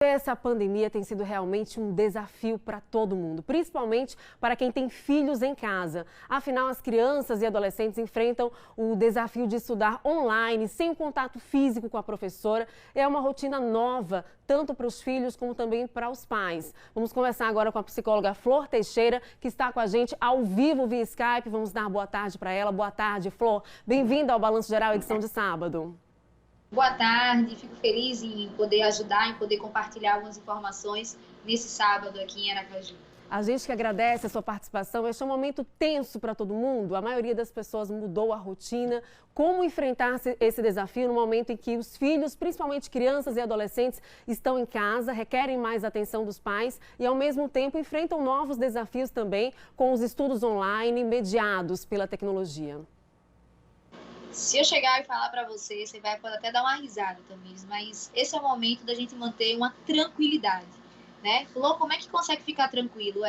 Essa pandemia tem sido realmente um desafio para todo mundo, principalmente para quem tem filhos em casa. Afinal, as crianças e adolescentes enfrentam o desafio de estudar online, sem o contato físico com a professora. É uma rotina nova, tanto para os filhos como também para os pais. Vamos conversar agora com a psicóloga Flor Teixeira, que está com a gente ao vivo via Skype. Vamos dar boa tarde para ela. Boa tarde, Flor. Bem-vinda ao Balanço Geral, edição de sábado. Boa tarde, fico feliz em poder ajudar, em poder compartilhar algumas informações nesse sábado aqui em Aracaju. A gente que agradece a sua participação. Este é um momento tenso para todo mundo. A maioria das pessoas mudou a rotina. Como enfrentar esse desafio no momento em que os filhos, principalmente crianças e adolescentes, estão em casa, requerem mais atenção dos pais e, ao mesmo tempo, enfrentam novos desafios também com os estudos online mediados pela tecnologia? Se eu chegar e falar para você, você pode até dar uma risada, Tamires, mas esse é o momento da gente manter uma tranquilidade, né? Flor, como é que consegue ficar tranquilo?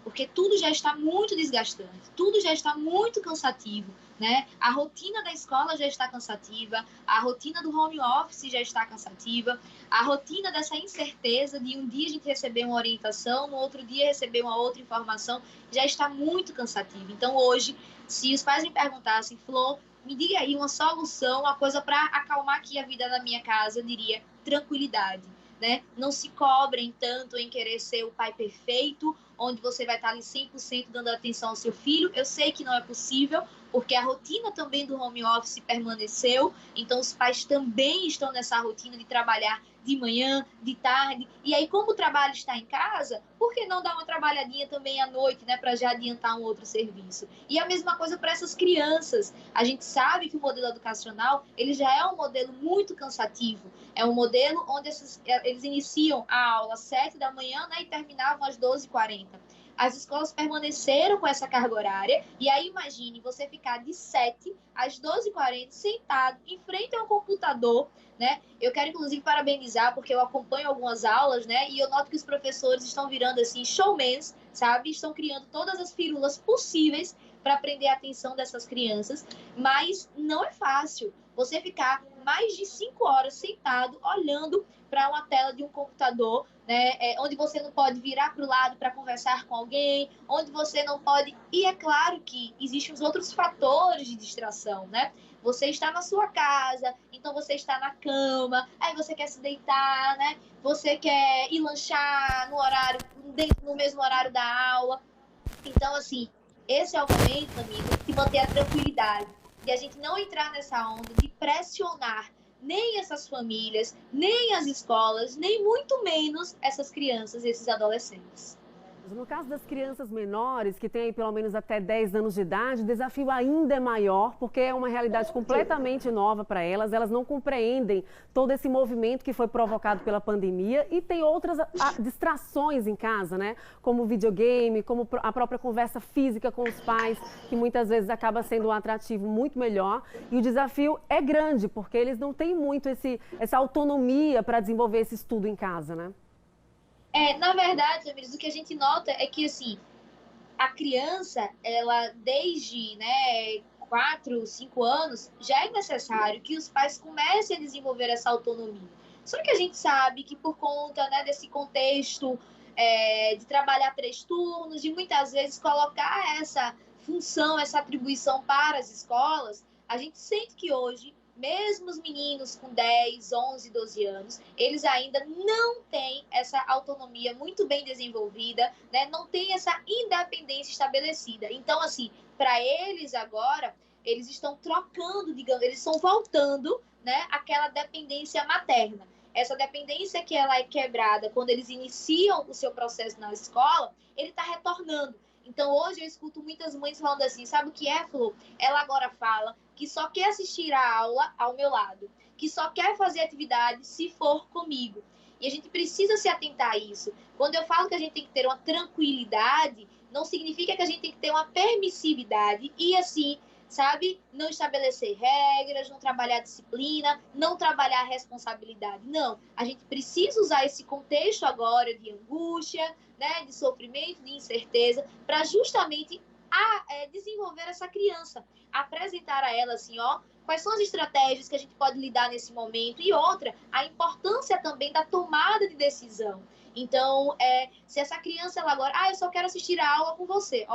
Porque tudo já está muito desgastante, tudo já está muito cansativo, né? A rotina da escola já está cansativa, a rotina do home office já está cansativa, a rotina dessa incerteza de um dia a gente receber uma orientação, no outro dia receber uma outra informação, já está muito cansativa. Então hoje, se os pais me perguntassem, Flor, me diga aí uma solução, uma coisa para acalmar aqui a vida na minha casa, eu diria tranquilidade, né? Não se cobrem tanto em querer ser o pai perfeito, onde você vai estar ali 100% dando atenção ao seu filho. Eu sei que não é possível, porque a rotina também do home office permaneceu, então os pais também estão nessa rotina de trabalhar de manhã, de tarde, e aí como o trabalho está em casa, por que não dar uma trabalhadinha também à noite, né, para já adiantar um outro serviço? E a mesma coisa para essas crianças. A gente sabe que o modelo educacional, ele já é um modelo muito cansativo, é um modelo onde eles iniciam a aula às 7 da manhã, né, e terminavam às 12h40. As escolas permaneceram com essa carga horária, e aí imagine você ficar de 7 às 12h40 sentado em frente a um computador, né? Eu quero inclusive parabenizar, porque eu acompanho algumas aulas, né? E eu noto que os professores estão virando assim showmans, sabe? Estão criando todas as firulas possíveis para prender a atenção dessas crianças, mas não é fácil você ficar mais de 5 horas sentado olhando para uma tela de um computador, né, onde você não pode virar para o lado para conversar com alguém, onde você não pode... E é claro que existem os outros fatores de distração, né? Você está na sua casa, então você está na cama, aí você quer se deitar, né? Você quer ir lanchar no mesmo horário da aula. Então, assim, esse é o momento, amigo, de manter a tranquilidade, de a gente não entrar nessa onda de pressionar nem essas famílias, nem as escolas, nem muito menos essas crianças e esses adolescentes. No caso das crianças menores, que têm aí pelo menos até 10 anos de idade, o desafio ainda é maior, porque é uma realidade completamente nova para elas. Elas não compreendem todo esse movimento que foi provocado pela pandemia e tem outras distrações em casa, né? Como o videogame, como a própria conversa física com os pais, que muitas vezes acaba sendo um atrativo muito melhor. E o desafio é grande, porque eles não têm muito essa autonomia para desenvolver esse estudo em casa, né? Na verdade, Tamires, o que a gente nota é que, assim, a criança, ela desde, né, 4, 5 anos, já é necessário que os pais comecem a desenvolver essa autonomia. Só que a gente sabe que por conta, né, desse contexto de trabalhar 3 turnos, de muitas vezes colocar essa função, essa atribuição para as escolas, a gente sente que hoje, mesmo os meninos com 10, 11, 12 anos, eles ainda não têm essa autonomia muito bem desenvolvida, né? Não tem essa independência estabelecida. Então, assim, para eles agora, eles estão trocando, digamos, eles estão voltando, né, àquela dependência materna. Essa dependência que ela é quebrada quando eles iniciam o seu processo na escola, ele está retornando. Então, hoje eu escuto muitas mães falando assim, sabe o que é, Flor? Ela agora fala que só quer assistir a aula ao meu lado, que só quer fazer atividade se for comigo. E a gente precisa se atentar a isso. Quando eu falo que a gente tem que ter uma tranquilidade, não significa que a gente tem que ter uma permissividade e, assim, sabe, não estabelecer regras, não trabalhar disciplina, não trabalhar responsabilidade. Não, a gente precisa usar esse contexto agora de angústia, né, de sofrimento, de incerteza, para justamente desenvolver essa criança, apresentar a ela assim, ó, Quais são as estratégias que a gente pode lidar nesse momento? E outra, a importância também da tomada de decisão. Então, se essa criança, ela agora, eu só quero assistir a aula com você,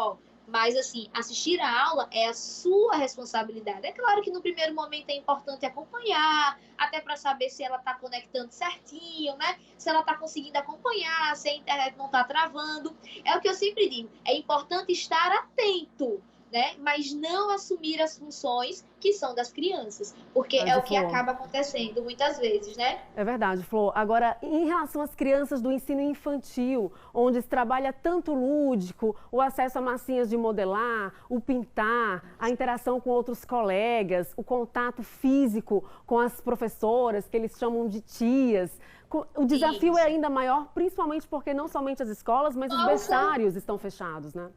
mas, assim, assistir a aula é a sua responsabilidade. É claro que no primeiro momento é importante acompanhar, até para saber se ela está conectando certinho, né? Se ela está conseguindo acompanhar, se a internet não está travando. É o que eu sempre digo, é importante estar atento, né? Mas não assumir as funções que são das crianças, porque é o que acaba acontecendo muitas vezes, né? É verdade, Flor. Agora, em relação às crianças do ensino infantil, onde se trabalha tanto lúdico, o acesso a massinhas de modelar, o pintar, a interação com outros colegas, o contato físico com as professoras, que eles chamam de tias, o desafio é ainda maior, principalmente porque não somente as escolas, mas os berçários estão fechados, né?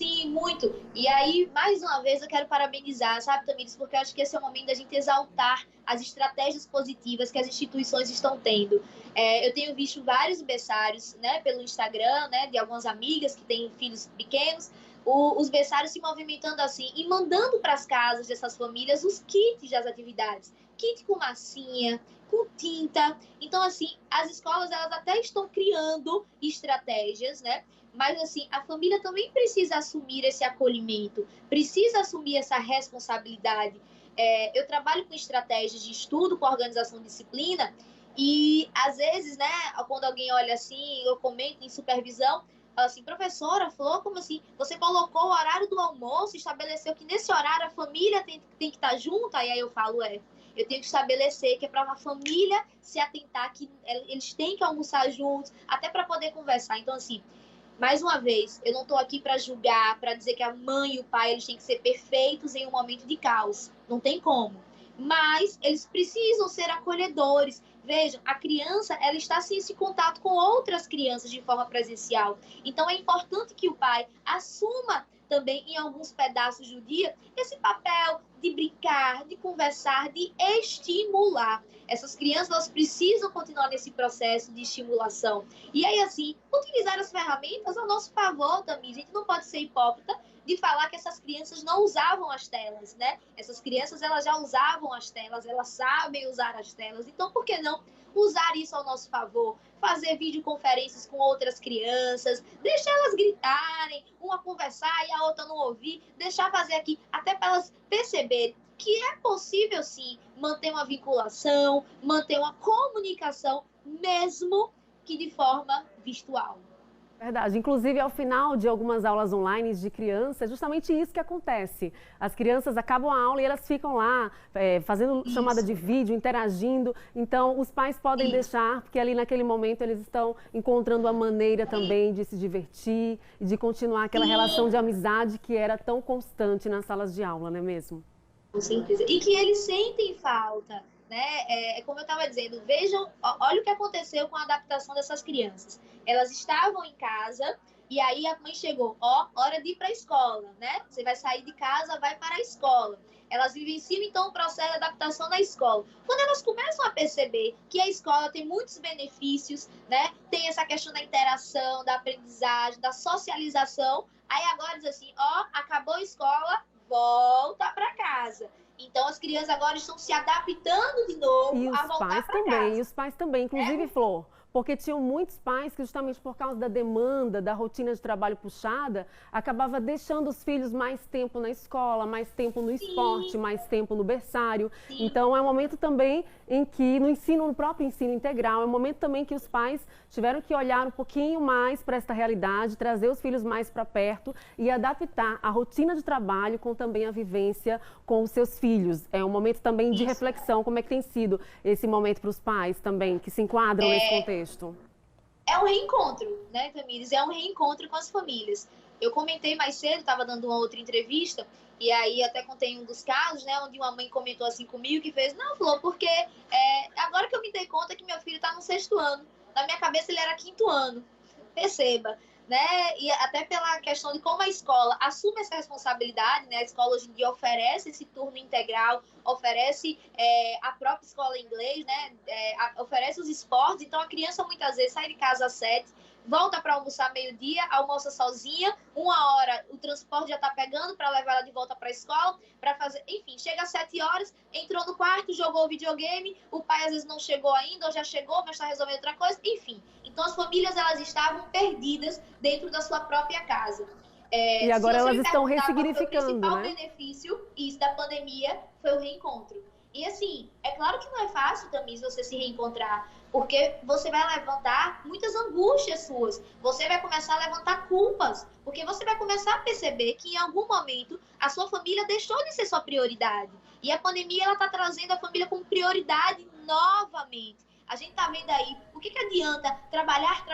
Sim, muito. E aí, mais uma vez, eu quero parabenizar, sabe, Tamires, porque eu acho que esse é o momento da gente exaltar as estratégias positivas que as instituições estão tendo. Eu tenho visto vários berçários, né, pelo Instagram, né, de algumas amigas que têm filhos pequenos, os berçários se movimentando assim e mandando para as casas dessas famílias os kits das atividades. Kit com massinha, com tinta. Então, assim, as escolas, elas até estão criando estratégias, né? Mas, assim, a família também precisa assumir esse acolhimento, precisa assumir essa responsabilidade. Eu trabalho com estratégias de estudo, com organização de disciplina, e, às vezes, né, quando alguém olha assim, eu comento em supervisão, fala assim, professora, Flor, como assim? Você colocou o horário do almoço, estabeleceu que nesse horário a família tem que estar junta? E aí eu falo, eu tenho que estabelecer que é para a família se atentar que eles têm que almoçar juntos, até para poder conversar. Então, assim, mais uma vez, eu não estou aqui para julgar, para dizer que a mãe e o pai eles têm que ser perfeitos em um momento de caos. Não tem como. Mas eles precisam ser acolhedores. Vejam, a criança ela está sem esse contato com outras crianças de forma presencial. Então é importante que o pai assuma também em alguns pedaços do dia esse papel de brincar, de conversar, de estimular. Essas crianças elas precisam continuar nesse processo de estimulação. E aí, assim, utilizar as ferramentas ao nosso favor também. A gente não pode ser hipócrita de falar que essas crianças não usavam as telas, né? Essas crianças, elas já usavam as telas, elas sabem usar as telas. Então, por que não usar isso ao nosso favor? Fazer videoconferências com outras crianças, deixar elas gritarem, uma conversar e a outra não ouvir, deixar fazer aqui, até para elas perceberem que é possível, sim, manter uma vinculação, manter uma comunicação, mesmo que de forma virtual. Verdade. Inclusive, ao final de algumas aulas online de criança, é justamente isso que acontece. As crianças acabam a aula e elas ficam lá fazendo chamada de vídeo, interagindo. Então, os pais podem deixar, porque ali naquele momento eles estão encontrando a maneira também de se divertir e de continuar aquela relação de amizade que era tão constante nas salas de aula, não é mesmo? Com certeza. E que eles sentem falta, né? Como eu estava dizendo, vejam, olha o que aconteceu com a adaptação dessas crianças. Elas estavam em casa e aí a mãe chegou, hora de ir para a escola, né? Você vai sair de casa, vai para a escola. Elas vivenciam, então, o processo de adaptação na escola. Quando elas começam a perceber que a escola tem muitos benefícios, né? Tem essa questão da interação, da aprendizagem, da socialização, aí agora diz assim, acabou a escola, volta para casa. Então, as crianças agora estão se adaptando de novo a voltar para casa. E os pais também, inclusive, Flor, porque tinham muitos pais que, justamente por causa da demanda, da rotina de trabalho puxada, acabava deixando os filhos mais tempo na escola, mais tempo no esporte, mais tempo no berçário. Então, é um momento também em que, no próprio ensino integral, é um momento também que os pais tiveram que olhar um pouquinho mais para esta realidade, trazer os filhos mais para perto e adaptar a rotina de trabalho com também a vivência com os seus filhos. É um momento também de reflexão, como é que tem sido esse momento para os pais também, que se enquadram nesse contexto. É um reencontro, né, Tamires? É um reencontro com as famílias. Eu comentei mais cedo, estava dando uma outra entrevista, e aí até contei um dos casos, né, onde uma mãe comentou assim comigo, que fez, não, Flor, porque agora que eu me dei conta que meu filho está no 6º ano, na minha cabeça ele era 5º ano, perceba, né, e até pela questão de como a escola assume essa responsabilidade, né, a escola hoje em dia oferece esse turno integral, oferece a própria escola em inglês, né, oferece os esportes, então a criança muitas vezes sai de casa às 7, volta para almoçar meio-dia, almoça sozinha, 1 hora o transporte já está pegando para levar ela de volta para a escola, para fazer, enfim, chega às 7 horas, entrou no quarto, jogou o videogame, o pai às vezes não chegou ainda, ou já chegou, mas está resolvendo outra coisa, enfim. Então as famílias, elas estavam perdidas dentro da sua própria casa. E agora elas estão ressignificando, né? O principal né? benefício isso da pandemia foi o reencontro. E assim, é claro que não é fácil, Tamires, você se reencontrar, porque você vai levantar muitas angústias suas, você vai começar a levantar culpas, porque você vai começar a perceber que em algum momento a sua família deixou de ser sua prioridade. E a pandemia, ela está trazendo a família como prioridade novamente. A gente está vendo aí, o que adianta trabalhar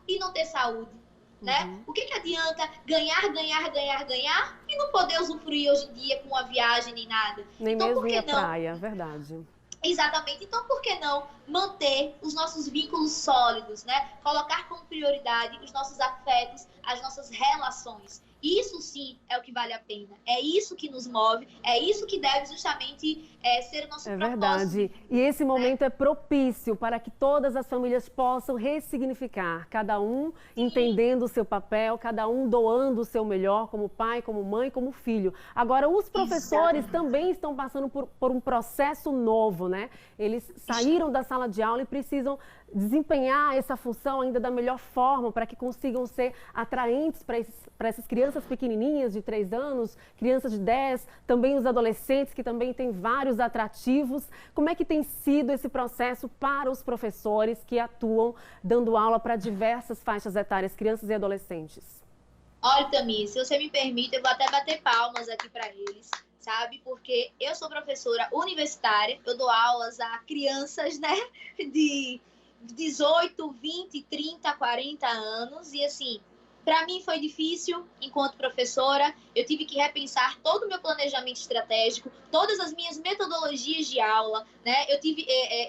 e não ter saúde? Né? O que adianta ganhar e não poder usufruir hoje em dia com uma viagem nem nada? Nem então, mesmo ir à praia, verdade. Exatamente. Então, por que não manter os nossos vínculos sólidos, né? Colocar como prioridade os nossos afetos, as nossas relações. Isso sim é o que vale a pena. É isso que nos move, é isso que deve justamente ser o nosso propósito. É verdade. E esse momento é propício para que todas as famílias possam ressignificar, cada um entendendo o seu papel, cada um doando o seu melhor como pai, como mãe, como filho. Agora, os professores também estão passando por um processo novo, né? Eles saíram da sala de aula e precisam desempenhar essa função ainda da melhor forma para que consigam ser atraentes para essas crianças pequenininhas de 3 anos, crianças de 10, também os adolescentes que também têm vários atrativos. Como é que tem sido esse processo para os professores que atuam dando aula para diversas faixas etárias, crianças e adolescentes? Olha, Tamires, se você me permite, eu vou até bater palmas aqui para eles, sabe? Porque eu sou professora universitária, eu dou aulas a crianças, né, de 18, 20, 30, 40 anos. E assim, para mim foi difícil enquanto professora. Eu tive que repensar todo o meu planejamento estratégico, todas as minhas metodologias de aula, né?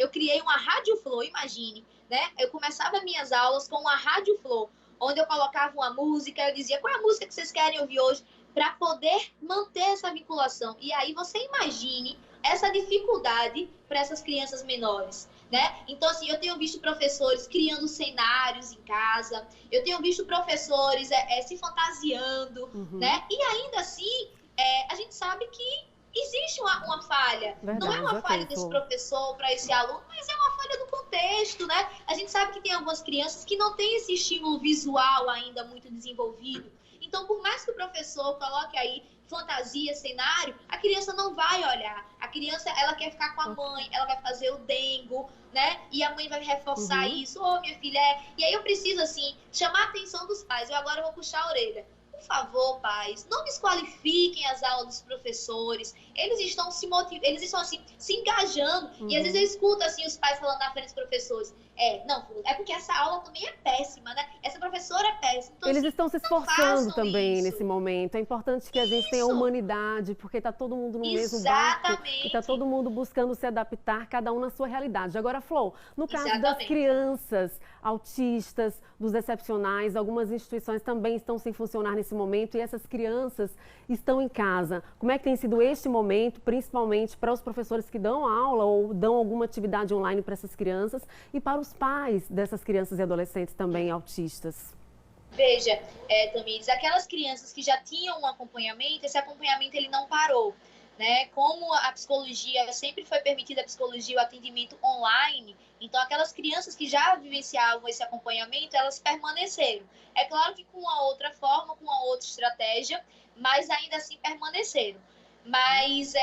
Eu criei uma Rádio Flow, imagine, né? Eu começava minhas aulas com uma Rádio Flow, onde eu colocava uma música, eu dizia qual é a música que vocês querem ouvir hoje, para poder manter essa vinculação. E aí você imagine essa dificuldade para essas crianças menores, né? Então, assim, eu tenho visto professores criando cenários em casa, eu tenho visto professores se fantasiando, né? E ainda assim, a gente sabe que existe uma falha. Verdade, não é uma falha desse professor para esse aluno, mas é uma falha do contexto, né? A gente sabe que tem algumas crianças que não têm esse estímulo visual ainda muito desenvolvido. Então, por mais que o professor coloque aí fantasia, cenário, a criança não vai olhar. A criança, ela quer ficar com a mãe, ela vai fazer o dengo, né? E a mãe vai reforçar isso. Ô, minha filha, E aí eu preciso, assim, chamar a atenção dos pais. Eu agora vou puxar a orelha. Por favor, pais, não desqualifiquem as aulas dos professores. Eles estão se motivando, eles estão assim, se engajando. E às vezes eu escuto assim os pais falando na frente dos professores. Não, é porque essa aula também é péssima, né? Essa professora é péssima. Então, eles assim, estão se esforçando também isso. nesse momento. É importante que a gente tenha humanidade, porque está todo mundo no mesmo barco. E está todo mundo buscando se adaptar, cada um na sua realidade. Agora, Flor, no caso das crianças autistas, dos excepcionais, algumas instituições também estão sem funcionar nesse momento e essas crianças estão em casa. Como é que tem sido este momento, principalmente para os professores que dão aula ou dão alguma atividade online para essas crianças e para os pais dessas crianças e adolescentes também autistas? Veja, Tamires, aquelas crianças que já tinham um acompanhamento, esse acompanhamento ele não parou, né? Como a psicologia, sempre foi permitida a psicologia, o atendimento online, então aquelas crianças que já vivenciavam esse acompanhamento, elas permaneceram. É claro que com uma outra forma, com uma outra estratégia, mas ainda assim permaneceram. Mas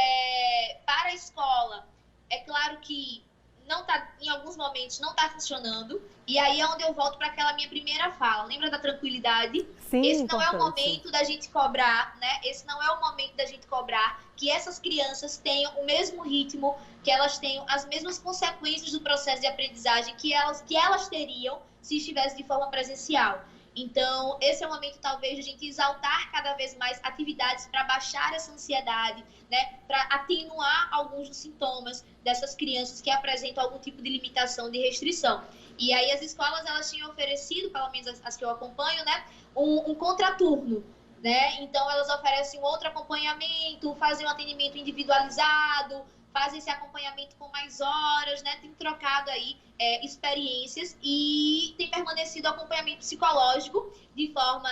para a escola, é claro que não tá, em alguns momentos não está funcionando, e aí é onde eu volto para aquela minha primeira fala. Lembra da tranquilidade? Sim, esse não é o momento da gente cobrar, né? Esse não é o momento da gente cobrar que essas crianças tenham o mesmo ritmo, que elas tenham as mesmas consequências do processo de aprendizagem que elas teriam se estivessem de forma presencial. Então, esse é o momento, talvez, de a gente exaltar cada vez mais atividades para baixar essa ansiedade, né? Para atenuar alguns dos sintomas dessas crianças que apresentam algum tipo de limitação, de restrição. E aí as escolas, elas tinham oferecido, pelo menos as que eu acompanho, né? Um contraturno, né? Então, elas oferecem um outro acompanhamento, fazem um atendimento individualizado, fazem esse acompanhamento com mais horas, né? Tem trocado aí experiências e tem permanecido o acompanhamento psicológico de forma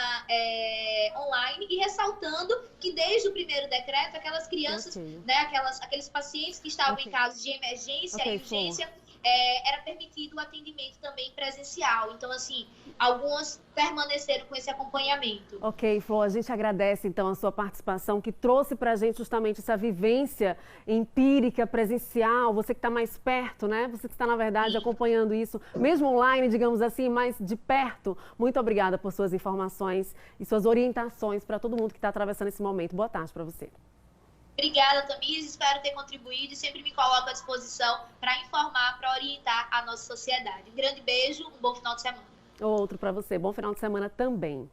online e ressaltando que desde o primeiro decreto, aquelas crianças, né, aqueles pacientes que estavam em casos de emergência e urgência, era permitido o atendimento também presencial. Então, assim, algumas permaneceram com esse acompanhamento. Ok, Flor, a gente agradece, então, a sua participação, que trouxe para a gente justamente essa vivência empírica, presencial, você que está mais perto, né? Você que está, na verdade, acompanhando isso, mesmo online, digamos assim, mas de perto. Muito obrigada por suas informações e suas orientações para todo mundo que está atravessando esse momento. Boa tarde para você. Obrigada, Tamires. Espero ter contribuído e sempre me coloco à disposição para informar, para orientar a nossa sociedade. Um grande beijo, um bom final de semana. Outro para você. Bom final de semana também.